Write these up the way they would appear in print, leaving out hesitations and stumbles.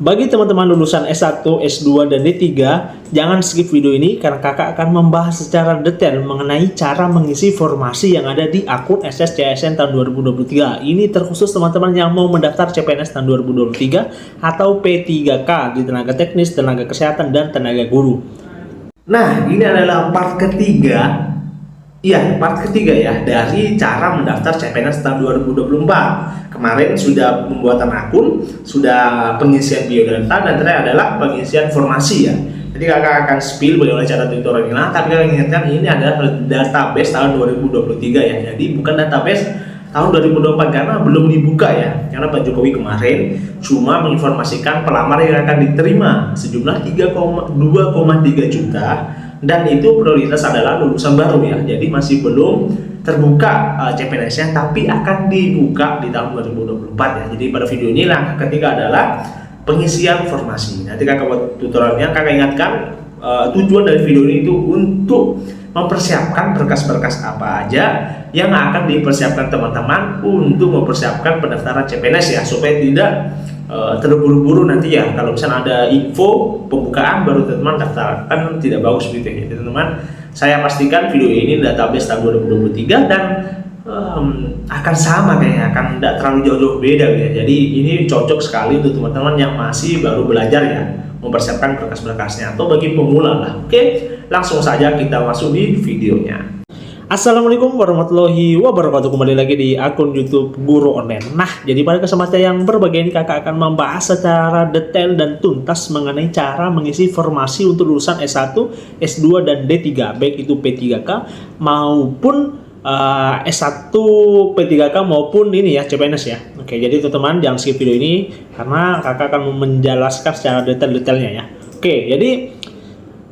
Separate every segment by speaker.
Speaker 1: Bagi teman-teman lulusan S1, S2, dan D3, jangan skip video ini karena kakak akan membahas secara detail mengenai cara mengisi formasi yang ada di akun SSCSN tahun 2023. Ini terkhusus teman-teman yang mau mendaftar CPNS tahun 2023 atau P3K di tenaga teknis, tenaga kesehatan, dan tenaga guru. Nah, ini adalah part ketiga. Iya, part ketiga ya dari cara mendaftar CPNS tahun 2024. Kemarin sudah pembuatan akun, sudah pengisian biodata, dan terakhir adalah pengisian formasi ya. Jadi kakak akan spill bagaimana cara tutorialnya, tapi kakak ingatkan ini adalah database tahun 2023 ya. Jadi bukan database tahun 2024 karena belum dibuka ya. Karena Pak Jokowi kemarin cuma menginformasikan pelamar yang akan diterima sejumlah 2,3 juta. Dan itu prioritas adalah lulusan baru ya, jadi masih belum terbuka CPNS-nya, tapi akan dibuka di tahun 2024 ya. Jadi pada video ini langkah ketiga adalah pengisian formasi. Nanti kakak buat tutorialnya. Kakak ingatkan tujuan dari video ini itu untuk mempersiapkan berkas-berkas apa aja yang akan dipersiapkan teman-teman untuk mempersiapkan pendaftaran CPNS ya, supaya tidak terburu-buru nanti ya. Kalau misalnya ada info pembukaan baru teman-teman daftar, kan tidak bagus gitu ya. Jadi teman-teman, saya pastikan video ini database tahun 2023 dan akan sama kayaknya, akan tidak terlalu jauh-jauh beda gitu ya. Jadi ini cocok sekali untuk teman-teman yang masih baru belajar ya, mempersiapkan berkas-berkasnya, atau bagi pemula lah. Oke, langsung saja kita masuk di videonya. Assalamualaikum warahmatullahi wabarakatuh. Kembali lagi di akun YouTube Guru Online. Nah, jadi pada kesempatan yang berbahagia ini kakak akan membahas secara detail dan tuntas mengenai cara mengisi formasi untuk lulusan S1, S2, dan D3, baik itu P3K maupun S1 P3K maupun ini ya CPNS ya. Oke, jadi teman-teman jangan skip video ini karena kakak akan menjelaskan secara detail-detailnya ya. Oke, jadi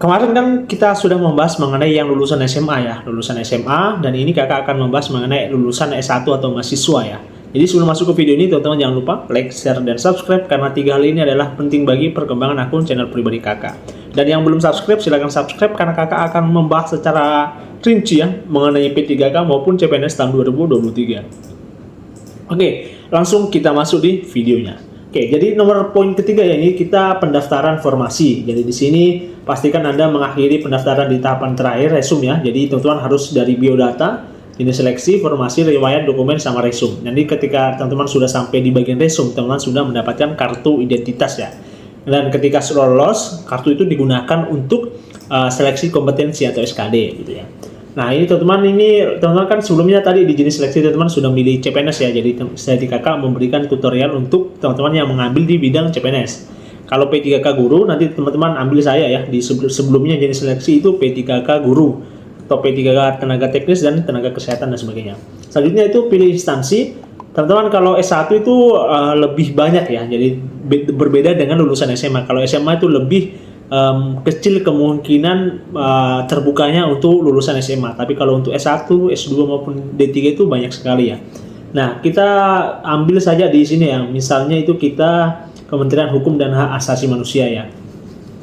Speaker 1: kemarin kan kita sudah membahas mengenai yang lulusan SMA ya, lulusan SMA, dan ini kakak akan membahas mengenai lulusan S1 atau mahasiswa ya. Jadi sebelum masuk ke video ini, teman-teman jangan lupa like, share, dan subscribe karena tiga hal ini adalah penting bagi perkembangan akun channel pribadi kakak. Dan yang belum subscribe silahkan subscribe karena kakak akan membahas secara rinci ya mengenai P3K maupun CPNS tahun 2023. Oke, langsung kita masuk di videonya. Oke, jadi nomor poin ketiga ya, ini kita pendaftaran formasi. Jadi di sini pastikan Anda mengakhiri pendaftaran di tahapan terakhir resume ya. Jadi teman-teman harus dari biodata, ini seleksi, formasi, riwayat, dokumen, sama resume. Nanti ketika teman-teman sudah sampai di bagian resume, teman-teman sudah mendapatkan kartu identitas ya. Dan ketika lolos, kartu itu digunakan untuk seleksi kompetensi atau SKD gitu ya. Nah ini teman-teman kan sebelumnya tadi di jenis seleksi teman-teman sudah milih CPNS ya. Jadi saya di kakak memberikan tutorial untuk teman-teman yang mengambil di bidang CPNS. Kalau P3K guru nanti teman-teman ambil saya ya, di sebelumnya jenis seleksi itu P3K guru atau P3K tenaga teknis dan tenaga kesehatan dan sebagainya. Selanjutnya itu pilih instansi. Teman-teman kalau S1 itu lebih banyak ya, jadi berbeda dengan lulusan SMA. Kalau SMA itu lebih kecil kemungkinan terbukanya untuk lulusan SMA, tapi kalau untuk S1, S2 maupun D3 itu banyak sekali ya. Nah, kita ambil saja di sini ya, misalnya itu kita Kementerian Hukum dan Hak Asasi Manusia ya.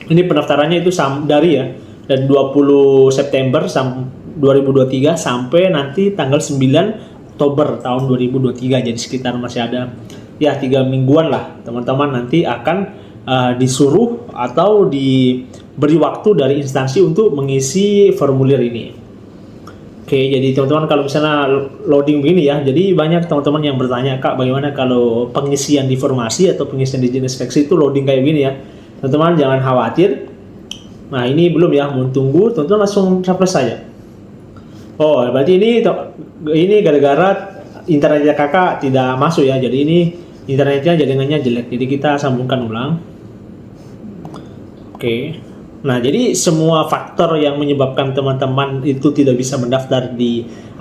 Speaker 1: Ini pendaftarannya itu dari ya, dari 20 September 2023 sampai nanti tanggal 9 Oktober tahun 2023, jadi sekitar masih ada ya 3 mingguan lah. Teman-teman nanti akan disuruh atau diberi waktu dari instansi untuk mengisi formulir ini. Oke, jadi teman-teman kalau misalnya loading begini ya, jadi banyak teman-teman yang bertanya, Kak, bagaimana kalau pengisian di formasi atau pengisian di jenis seleksi itu loading kayak gini ya. Teman-teman jangan khawatir. Nah ini belum ya, mau tunggu, teman-teman langsung refresh saja. Oh, berarti ini gara-gara internetnya kakak tidak masuk ya, jadi ini internetnya jaringannya jelek, jadi kita sambungkan ulang. Oke. Nah, jadi semua faktor yang menyebabkan teman-teman itu tidak bisa mendaftar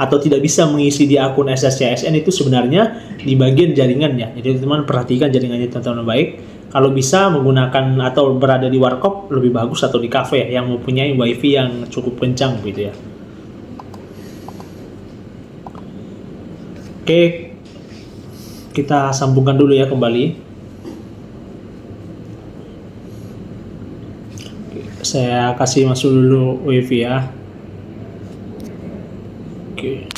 Speaker 1: atau tidak bisa mengisi di akun SSCSN itu sebenarnya di bagian jaringan ya. Jadi teman-teman perhatikan jaringannya teman-teman baik. Kalau bisa menggunakan atau berada di warkop lebih bagus, atau di kafe yang mempunyai wifi yang cukup kencang gitu ya. Oke, kita sambungkan dulu ya kembali. Saya kasih masuk dulu wifi ya. Oke.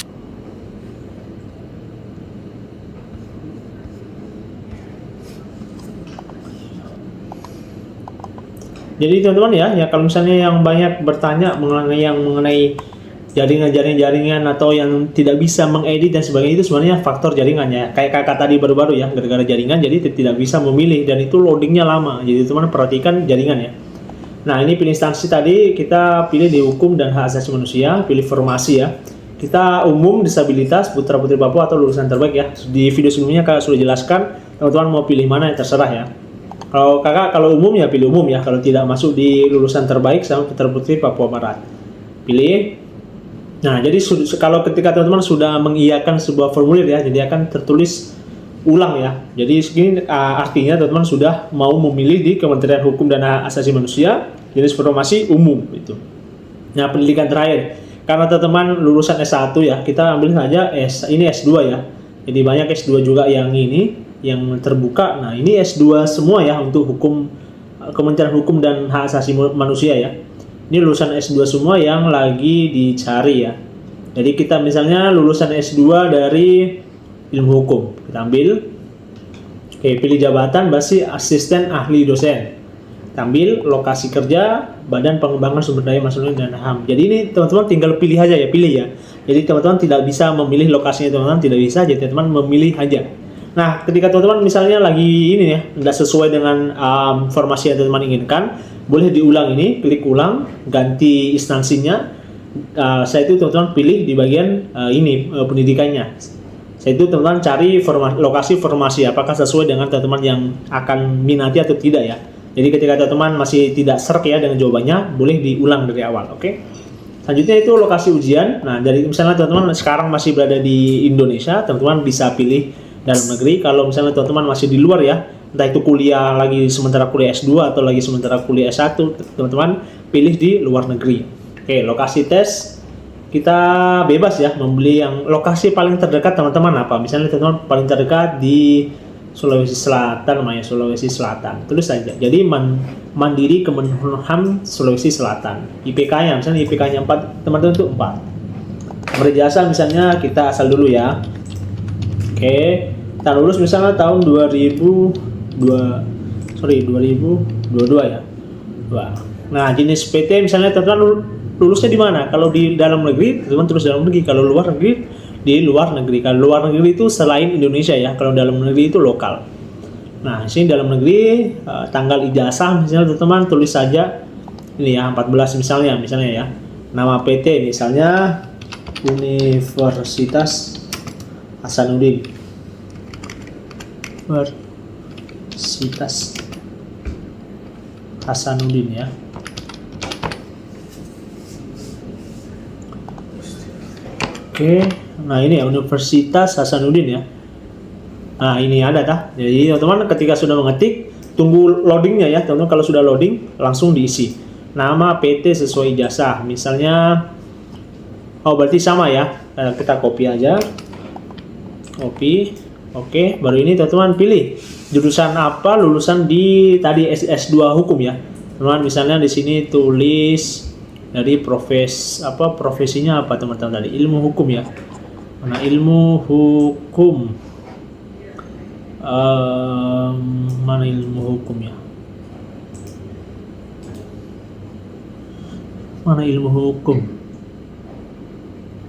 Speaker 1: Jadi teman-teman ya kalau misalnya yang banyak bertanya mengenai jaringan atau yang tidak bisa mengedit dan sebagainya, itu sebenarnya faktor jaringannya. Kayak kakak tadi baru-baru ya, gara-gara jaringan jadi tidak bisa memilih dan itu loadingnya lama. Jadi teman-teman perhatikan jaringan ya. Nah, ini pilih instansi tadi, kita pilih di hukum dan hak asasi manusia, pilih formasi ya. Kita umum, disabilitas, putra putri Papua atau lulusan terbaik ya. Di video sebelumnya kakak sudah jelaskan, teman-teman mau pilih mana yang terserah ya. Kalau umum ya pilih umum ya, kalau tidak masuk di lulusan terbaik sama putra putri Papua Barat. Pilih. Nah, jadi kalau ketika teman-teman sudah mengiyakan sebuah formulir ya, jadi akan tertulis ulang ya. Jadi ini artinya teman-teman sudah mau memilih di Kementerian Hukum dan Hak Asasi Manusia jenis formasi umum itu. Nah, pendidikan terakhir. Karena teman-teman lulusan S1 ya, kita ambil saja ini S2 ya. Jadi banyak S2 juga yang yang terbuka. Nah, ini S2 semua ya untuk Kementerian Hukum dan Hak Asasi Manusia ya. Ini lulusan S2 semua yang lagi dicari ya. Jadi kita misalnya lulusan S2 dari ilmu hukum, kita ambil. Oke, pilih jabatan basi asisten ahli dosen. Kita ambil lokasi kerja Badan Pengembangan Sumber Daya Manusia dan HAM. Jadi ini teman-teman tinggal pilih aja ya, pilih ya. Jadi teman-teman tidak bisa memilih lokasinya, teman-teman tidak bisa, jadi teman-teman memilih aja. Nah, ketika teman-teman misalnya lagi ini ya, tidak sesuai dengan formasi yang teman-teman inginkan, boleh diulang ini, klik ulang, ganti instansinya. Saya itu teman-teman pilih di bagian pendidikannya. Saya itu teman-teman cari lokasi formasi apakah sesuai dengan teman-teman yang akan minati atau tidak ya. Jadi ketika teman-teman masih tidak serk ya dengan jawabannya, boleh diulang dari awal, oke? Selanjutnya itu lokasi ujian. Nah, dari misalnya teman-teman sekarang masih berada di Indonesia, teman-teman bisa pilih dalam negeri. Kalau misalnya teman-teman masih di luar ya, entah itu kuliah lagi sementara kuliah S2 atau lagi sementara kuliah S1, teman-teman pilih di luar negeri. Oke, lokasi tes kita bebas ya membeli yang lokasi paling terdekat teman-teman apa. Misalnya teman-teman paling terdekat di Sulawesi Selatan, namanya Sulawesi Selatan. Tulis saja. Jadi Mandiri Kemenham Sulawesi Selatan. IPK-nya misalnya IPK-nya 4, teman-teman itu 4. Berjasa misalnya kita asal dulu ya. Oke, kita lulus misalnya tahun 2022 ya. Nah, jenis PT misalnya teman-teman lulusnya di mana? Kalau di dalam negeri, teman-teman terus dalam negeri. Kalau luar negeri, di luar negeri. Kalau luar negeri itu selain Indonesia ya. Kalau dalam negeri itu lokal. Nah, di sini dalam negeri tanggal ijazah misalnya teman-teman tulis saja ini ya 14 misalnya ya. Nama PT misalnya Universitas Hasanuddin. Universitas Hasanuddin ya. Oke, nah ini ya Universitas Hasanuddin ya. Nah ini ada tah. Jadi teman-teman ketika sudah mengetik, tunggu loadingnya ya teman-teman. Kalau sudah loading langsung diisi. Nama PT sesuai ijazah. Misalnya, berarti sama ya. Kita copy aja. Copy. Oke, baru ini teman-teman pilih jurusan apa, lulusan di tadi S2 hukum ya. Teman-teman misalnya di sini tulis dari profesinya apa teman-teman tadi, ilmu hukum ya. Mana ilmu hukum, mana ilmu hukum ya, mana ilmu hukum.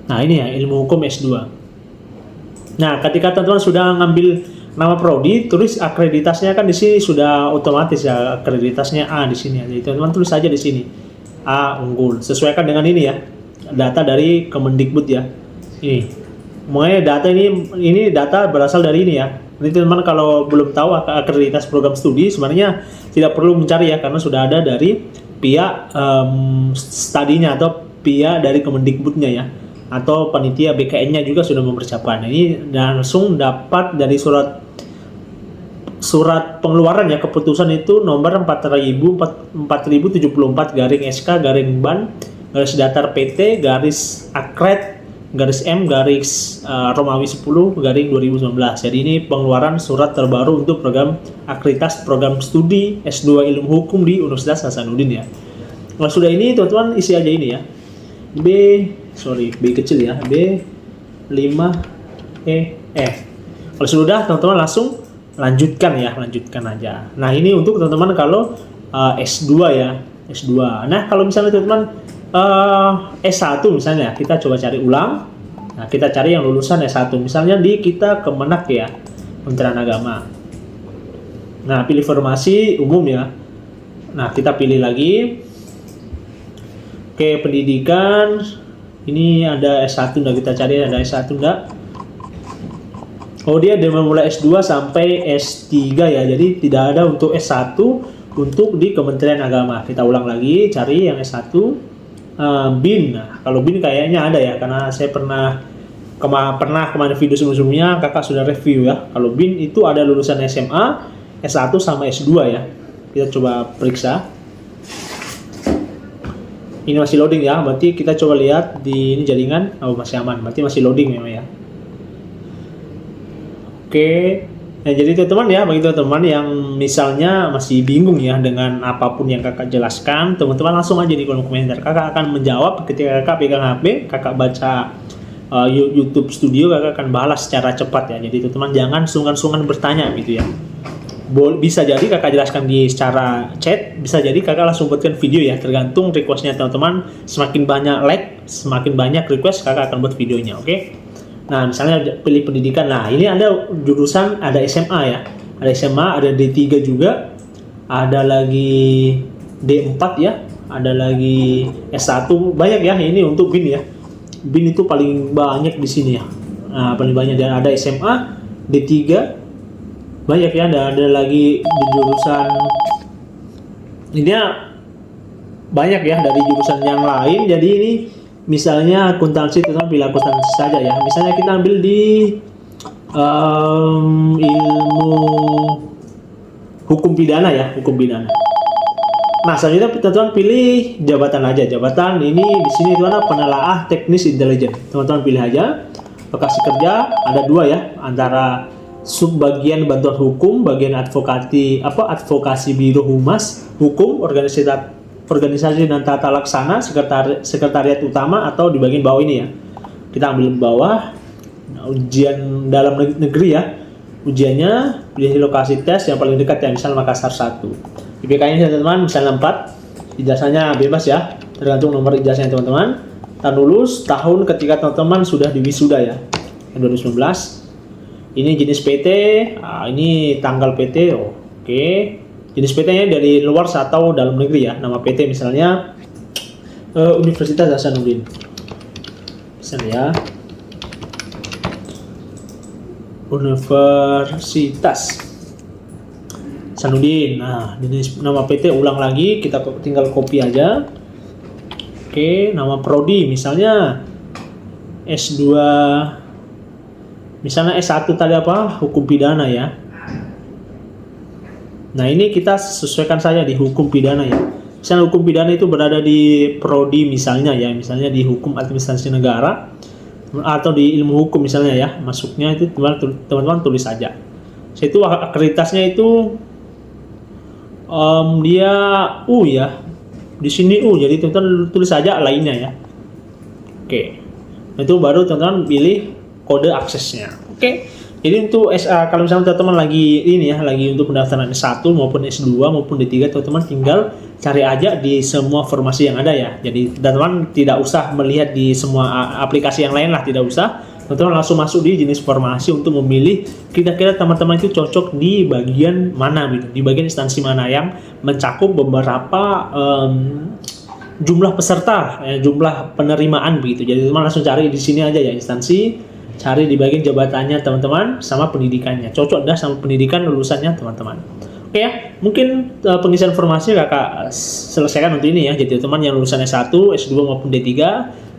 Speaker 1: Nah ini ya ilmu hukum S2. Nah ketika teman-teman sudah ngambil nama prodi, tulis akreditasnya kan di sini sudah otomatis ya, akreditasnya A di sini ya. Jadi teman-teman tulis saja di sini A unggul, sesuaikan dengan ini ya, data dari Kemendikbud ya. Ini makanya data ini data berasal dari ini ya. Ini teman-teman kalau belum tahu akreditas program studi sebenarnya tidak perlu mencari ya, karena sudah ada dari pihak studinya atau pihak dari Kemendikbudnya ya, atau panitia BKN-nya juga sudah mempersiapkan. Ini langsung dapat dari surat pengeluaran ya, keputusan itu nomor 4074 garing SK garing ban garis datar PT garis akred garis M garis Romawi 10 garing 2019. Jadi ini pengeluaran surat terbaru untuk program akreditas program studi S2 ilmu hukum di Universitas Hasanuddin ya. Nah sudah ini teman-teman isi aja ini ya. B kecil ya, B5EF. Kalau sudah teman-teman langsung lanjutkan aja. Nah ini untuk teman-teman kalau S2 ya, S2. Nah, kalau misalnya teman-teman S1 misalnya, kita coba cari ulang. Nah, kita cari yang lulusan S1, misalnya di kita Kemenak ya, Kementerian Agama. Nah, pilih formasi umum ya. Nah, kita pilih lagi. Oke, pendidikan. Ini ada S1 enggak, kita cari ada S1 enggak. Oh, dia dari mulai S2 sampai S3 ya. Jadi tidak ada untuk S1 untuk di Kementerian Agama. Kita ulang lagi, cari yang S1. BIN. Nah, kalau BIN kayaknya ada ya, karena saya pernah kemarin video sebelumnya kakak sudah review ya. Kalau BIN itu ada lulusan SMA, S1 sama S2 ya. Kita coba periksa. Ini masih loading ya, berarti kita coba lihat di ini jaringan. Oh, masih aman, berarti masih loading memang ya. Oke. Nah, jadi teman-teman ya, bagi teman-teman yang misalnya masih bingung ya dengan apapun yang kakak jelaskan, teman-teman langsung aja di kolom komentar. Kakak akan menjawab ketika kakak pegang HP, kakak baca YouTube Studio, kakak akan balas secara cepat ya. Jadi teman-teman jangan sungkan-sungkan bertanya gitu ya. Bisa jadi kakak jelaskan di secara chat, bisa jadi kakak langsung buatkan video ya, tergantung requestnya teman-teman. Semakin banyak like, semakin banyak request, kakak akan buat videonya, oke? Nah, misalnya pilih pendidikan. Nah, ini ada jurusan, ada SMA ya. Ada SMA, ada D3 juga. Ada lagi D4 ya. Ada lagi S1. Banyak ya, ini untuk BIN ya. BIN itu paling banyak di sini ya. Nah, paling banyak. Dan ada SMA, D3. Banyak ya, ada lagi di jurusan. Ini banyak ya dari jurusan yang lain. Jadi ini misalnya akuntansi, teman-teman pilih akuntansi saja ya. Misalnya kita ambil di ilmu hukum pidana ya, hukum pidana. Nah, selanjutnya teman-teman pilih jabatan aja. Jabatan ini di sini itu ada penelaah teknis intelijen. Teman-teman pilih aja. Lokasi kerja ada dua ya, antara subbagian bantuan hukum, bagian advokasi biro humas hukum, organisasi dan tata laksana, sekretariat utama, atau di bagian bawah ini ya. Kita ambil bawah. Nah, ujian dalam negeri ya. Ujiannya pilih lokasi tes yang paling dekat ya, misalnya Makassar 1. IPK-nya teman-teman misalnya 4. Ijazahnya bebas ya, tergantung nomor ijazahnya teman-teman. Dan lulus tahun ketika teman-teman sudah diwisuda ya, 2019. Ini jenis PT, ini tanggal PT, oke. Jenis PT-nya dari luar atau dalam negeri ya. Nama PT misalnya Universitas Hasanuddin. Misalnya ya. Universitas Hasanuddin. Nah, jenis nama PT ulang lagi, kita tinggal copy aja. Oke, nama prodi misalnya S2. Misalnya S1 tadi apa? Hukum pidana ya. Nah, ini kita sesuaikan saja di hukum pidana ya. Misalnya hukum pidana itu berada di prodi misalnya ya, misalnya di hukum administrasi negara atau di ilmu hukum misalnya ya. Masuknya itu teman-teman tulis saja. Itu akreditasnya itu dia U ya. Di sini U, jadi teman-teman tulis saja lainnya ya. Oke. Itu baru teman-teman pilih kode aksesnya. Oke. Jadi untuk kalau misalnya teman-teman lagi ini ya, lagi untuk pendaftaran S1 maupun S2 maupun D3, teman-teman tinggal cari aja di semua formasi yang ada ya. Jadi teman-teman tidak usah melihat di semua aplikasi yang lain lah, tidak usah. Teman-teman langsung masuk di jenis formasi untuk memilih kira-kira teman-teman itu cocok di bagian mana gitu, di bagian instansi mana yang mencakup beberapa jumlah peserta, jumlah penerimaan begitu. Jadi teman-teman langsung cari di sini aja ya, instansi. Cari di bagian jabatannya teman-teman sama pendidikannya, cocok dah sama pendidikan lulusannya teman-teman. Oke ya, mungkin pengisian formasi kakak selesaikan untuk ini ya. Jadi teman yang lulusan S1, S2 maupun D3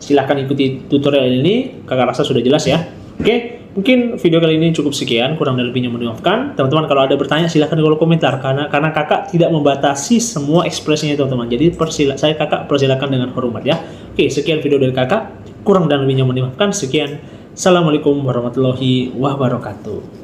Speaker 1: silahkan ikuti tutorial ini, kakak rasa sudah jelas ya. Oke, mungkin video kali ini cukup sekian, kurang dan lebihnya mohon dimaafkan. Teman-teman kalau ada bertanya silahkan di kolom komentar, karena kakak tidak membatasi semua ekspresinya teman-teman. Jadi kakak persilakan dengan hormat ya. Oke, sekian video dari kakak, kurang dan lebihnya mohon dimaafkan. Sekian. Assalamualaikum warahmatullahi wabarakatuh.